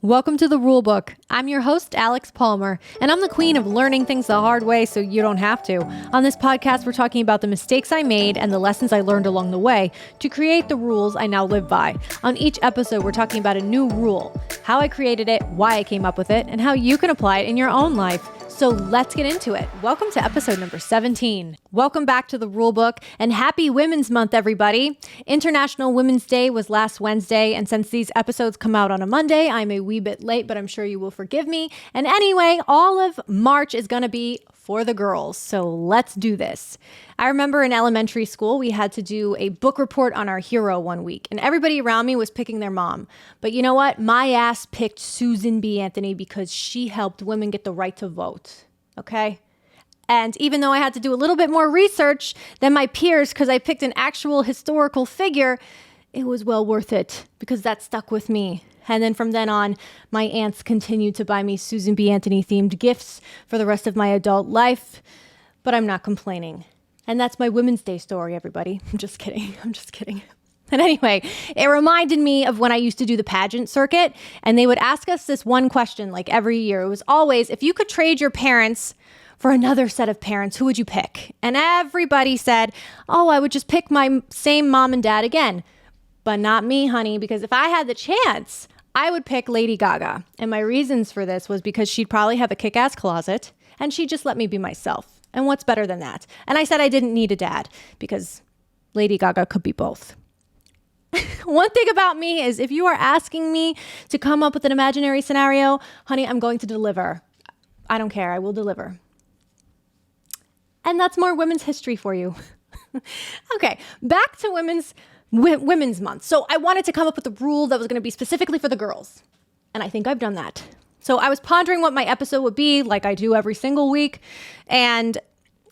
Welcome to the RuleBook. I'm your host, Alex Palmer, and I'm the queen of learning things the hard way so you don't have to. On this podcast, we're talking about the mistakes I made and the lessons I learned along the way to create the rules I now live by. On each episode, we're talking about a new rule, how I created it, why I came up with it, and how you can apply it in your own life. So let's get into it. Welcome to episode number 17. Welcome back to the RuleBook and happy Women's Month, everybody. International Women's Day was last Wednesday, and since these episodes come out on a Monday, I'm a wee bit late, but I'm sure you will forgive me. And anyway, all of March is going to be for the girls, so let's do this. I remember in elementary school, we had to do a book report on our hero one week, and everybody around me was picking their mom. But you know what? My ass picked Susan B. Anthony because she helped women get the right to vote, okay? And even though I had to do a little bit more research than my peers because I picked an actual historical figure, it was well worth it because that stuck with me. And then from then on, my aunts continued to buy me Susan B. Anthony themed gifts for the rest of my adult life, but I'm not complaining. And that's my Women's Day story, everybody. I'm just kidding. And anyway, it reminded me of when I used to do the pageant circuit, and they would ask us this one question like every year. It was always, if you could trade your parents for another set of parents, who would you pick? And everybody said, oh, I would just pick my same mom and dad again. But not me, honey, because if I had the chance, I would pick Lady Gaga. And my reasons for this was because she'd probably have a kick-ass closet and she'd just let me be myself. And what's better than that? And I said I didn't need a dad because Lady Gaga could be both. One thing about me is if you are asking me to come up with an imaginary scenario, honey, I'm going to deliver. I don't care. I will deliver. And that's more women's history for you. Okay, back to Women's Month. So I wanted to come up with a rule that was going to be specifically for the girls. And I think I've done that. So I was pondering what my episode would be, like I do every single week. And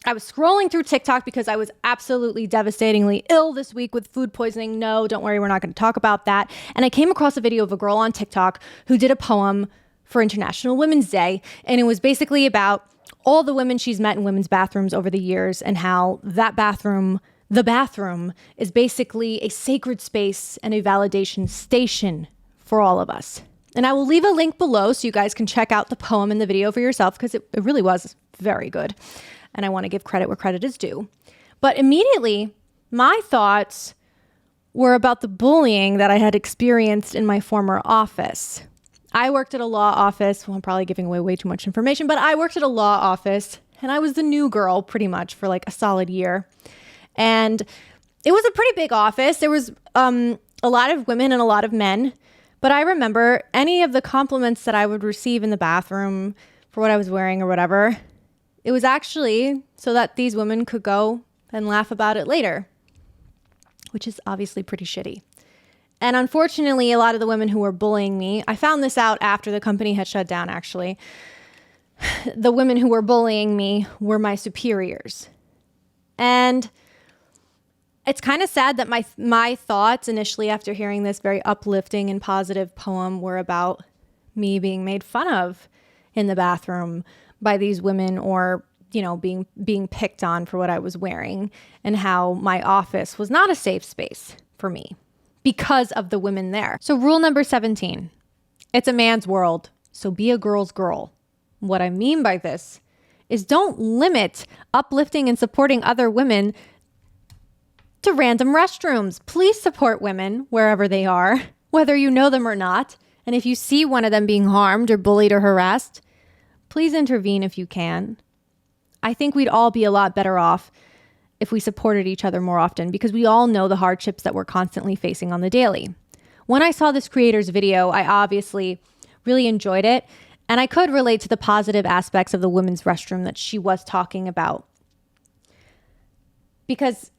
I was scrolling through TikTok because I was absolutely devastatingly ill this week with food poisoning. No, don't worry, we're not going to talk about that. And I came across a video of a girl on TikTok who did a poem for International Women's Day. And it was basically about all the women she's met in women's bathrooms over the years and how that bathroom, the bathroom, is basically a sacred space and a validation station for all of us. And I will leave a link below so you guys can check out the poem and the video for yourself because it really was very good. And I want to give credit where credit is due. But immediately, my thoughts were about the bullying that I had experienced in my former office. I worked at a law office. Well, I'm probably giving away way too much information, but I worked at a law office and I was the new girl pretty much for like a solid year. And it was a pretty big office. There was a lot of women and a lot of men. But I remember any of the compliments that I would receive in the bathroom for what I was wearing or whatever, it was actually so that these women could go and laugh about it later, which is obviously pretty shitty. And unfortunately, a lot of the women who were bullying me, I found this out after the company had shut down, actually. The women who were bullying me were my superiors. And it's kind of sad that my thoughts initially after hearing this very uplifting and positive poem were about me being made fun of in the bathroom by these women or, you know, being picked on for what I was wearing and how my office was not a safe space for me because of the women there. So rule number 17, it's a man's world, so be a girl's girl. What I mean by this is don't limit uplifting and supporting other women to random restrooms. Please support women wherever they are, whether you know them or not. And if you see one of them being harmed or bullied or harassed, please intervene if you can. I think we'd all be a lot better off if we supported each other more often because we all know the hardships that we're constantly facing on the daily. When I saw this creator's video, I obviously really enjoyed it. And I could relate to the positive aspects of the women's restroom that she was talking about. Because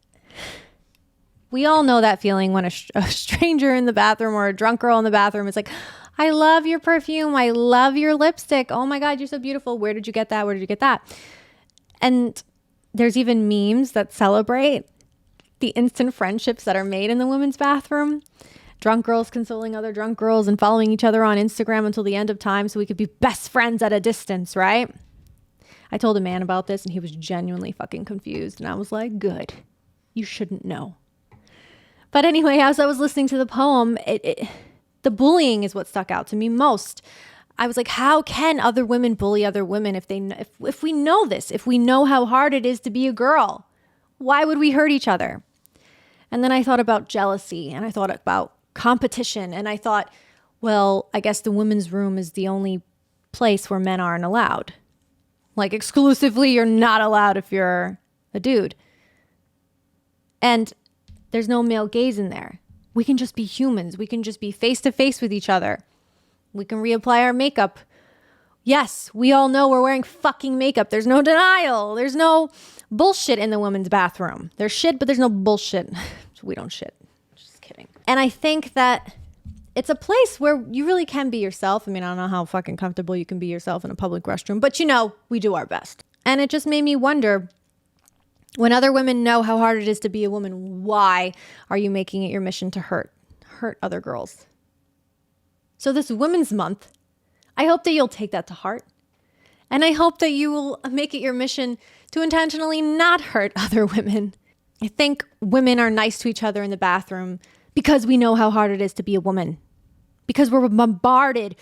we all know that feeling when a stranger in the bathroom or a drunk girl in the bathroom is like, I love your perfume. I love your lipstick. Oh my God, you're so beautiful. Where did you get that? Where did you get that? And there's even memes that celebrate the instant friendships that are made in the women's bathroom. Drunk girls consoling other drunk girls and following each other on Instagram until the end of time so we could be best friends at a distance, right? I told a man about this and he was genuinely fucking confused. And I was like, good. You shouldn't know. But anyway, as I was listening to the poem, The bullying is what stuck out to me most. I was like, how can other women bully other women if we know this, if we know how hard it is to be a girl? Why would we hurt each other? And then I thought about jealousy, and I thought about competition, and I thought, well, I guess the women's room is the only place where men aren't allowed. Like exclusively, you're not allowed if you're a dude. And there's no male gaze in there. We can just be humans. We can just be face to face with each other. We can reapply our makeup. Yes, we all know we're wearing fucking makeup. There's no denial. There's no bullshit in the women's bathroom. There's shit, but there's no bullshit. We don't shit. Just kidding. And I think that it's a place where you really can be yourself. I mean, I don't know how fucking comfortable you can be yourself in a public restroom, but we do our best. And it just made me wonder, when other women know how hard it is to be a woman, why are you making it your mission to hurt other girls? So this Women's Month, I hope that you'll take that to heart. And I hope that you will make it your mission to intentionally not hurt other women. I think women are nice to each other in the bathroom because we know how hard it is to be a woman. Because we're bombarded.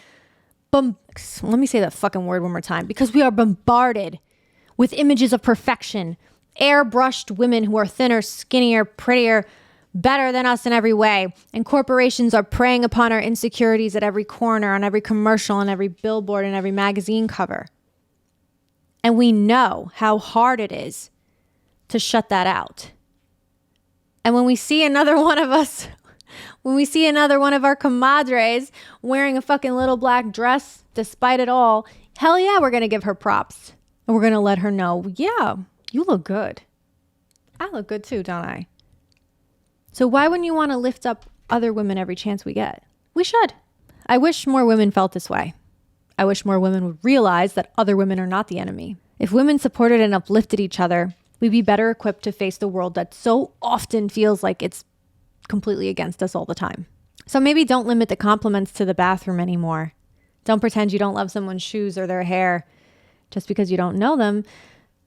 Let me say that fucking word one more time. Because we are bombarded with images of perfection. Airbrushed women who are thinner, skinnier, prettier, better than us in every way. And corporations are preying upon our insecurities at every corner, on every commercial, on every billboard, and every magazine cover. And we know how hard it is to shut that out. And when we see another one of us, when we see another one of our comadres wearing a fucking little black dress, despite it all, hell yeah, we're going to give her props. And we're going to let her know, yeah, you look good. I look good too, don't I? So why wouldn't you want to lift up other women every chance we get? We should. I wish more women felt this way. I wish more women would realize that other women are not the enemy. If women supported and uplifted each other, we'd be better equipped to face the world that so often feels like it's completely against us all the time. So maybe don't limit the compliments to the bathroom anymore. Don't pretend you don't love someone's shoes or their hair just because you don't know them.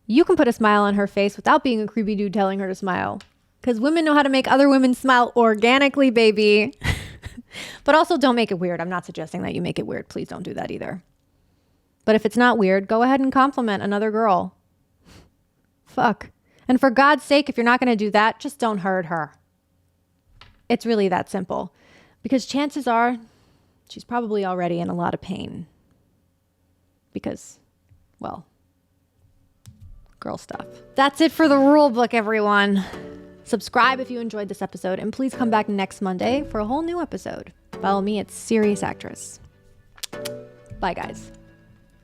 You can put a smile on her face without being a creepy dude telling her to smile. Because women know how to make other women smile organically, baby. But also don't make it weird. I'm not suggesting that you make it weird. Please don't do that either. But if it's not weird, go ahead and compliment another girl. Fuck. And for God's sake, if you're not going to do that, just don't hurt her. It's really that simple. Because chances are she's probably already in a lot of pain. Because, well, girl stuff. That's it for the rule book, everyone. Subscribe if you enjoyed this episode, and please come back next Monday for a whole new episode. Follow me at Serious Actress. Bye, guys.